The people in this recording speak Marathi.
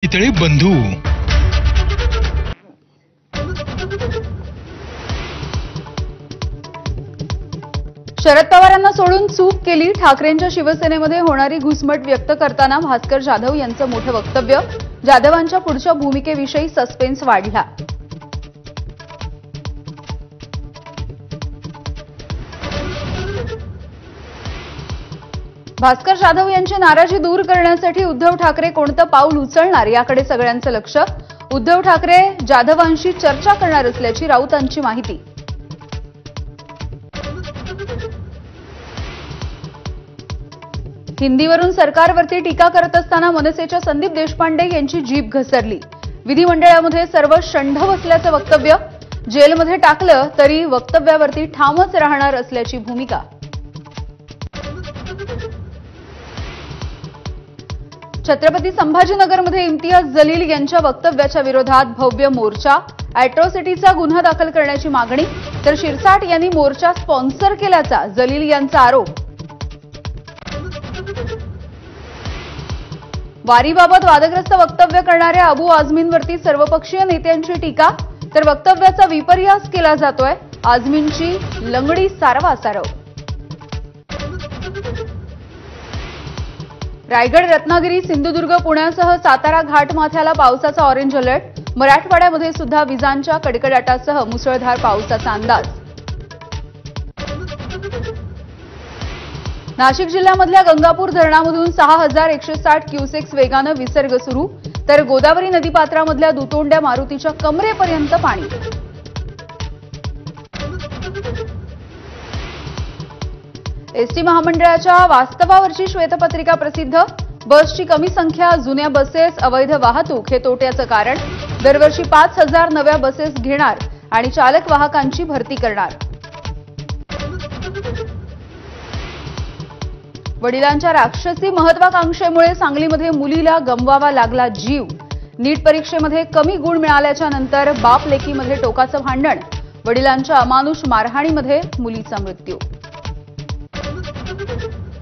इतळे बंधू शरद पवारांना सोडून चूक केली, ठाकरेंच्या शिवसेनेमध्ये होणारी घुसमट व्यक्त करताना भास्कर जाधव यांचं मोठं वक्तव्य. जाधवांच्या पुढच्या भूमिकेविषयी सस्पेन्स वाढला. भास्कर जाधव यांची नाराजी दूर करण्यासाठी उद्धव ठाकरे कोणतं पाऊल उचलणार याकडे सगळ्यांचं लक्ष. उद्धव ठाकरे जाधवांशी चर्चा करणार असल्याची राऊतांची माहिती. हिंदीवरून सरकारवरती टीका करत असताना मनसेच्या संदीप देशपांडे यांची जीभ घसरली. विधिमंडळामध्ये सर्व शंढ बसल्याचं वक्तव्य. जेलमध्ये टाकलं तरी वक्तव्यावरती ठामच राहणार असल्याची भूमिका. छत्रपती संभाजीनगरमध्ये इम्तियाज जलील यांच्या वक्तव्याच्या विरोधात भव्य मोर्चा. अॅट्रॉसिटीचा गुन्हा दाखल करण्याची मागणी. तर शिरसाट यांनी मोर्चा स्पॉन्सर केल्याचा जलील यांचा आरोप. वारीबाबत वादग्रस्त वक्तव्य करणाऱ्या अबू आझमींवरती सर्वपक्षीय नेत्यांची टीका. तर वक्तव्याचा विपर्यास केला जातोय. आझमींची लंगडी सारवासारव. रायगड, रत्नागिरी, सिंधुदुर्ग, पुण्यासह सातारा घाटमाथ्याला पावसाचा ऑरेंज अलर्ट. मराठवाड्यामध्ये सुद्धा विजांच्या कडकडाटासह मुसळधार पावसाचा अंदाज. नाशिक जिल्ह्यामधल्या गंगापूर धरणामधून 6160 क्युसेक्स वेगानं विसर्ग सुरू. तर गोदावरी नदीपात्रामधल्या दुतोंड्या मारुतीच्या कमरेपर्यंत पाणी. एसटी महामंडळाच्या वास्तवावरची श्वेतपत्रिका प्रसिद्ध. बसची कमी संख्या, जुन्या बसेस, अवैध वाहतूक हे तोट्याचं कारण. दरवर्षी 5000 नव्या बसेस घेणार आणि चालक वाहकांची भरती करणार. वडिलांच्या राक्षसी महत्वाकांक्षेमुळे सांगलीमध्ये मुलीला गमवावा लागला जीव. नीट परीक्षेमध्ये कमी गुण मिळाल्याच्या नंतर बाप लेकीमध्ये टोकाचं भांडण. वडिलांच्या अमानुष मारहाणीमध्ये मुलीचा मृत्यू.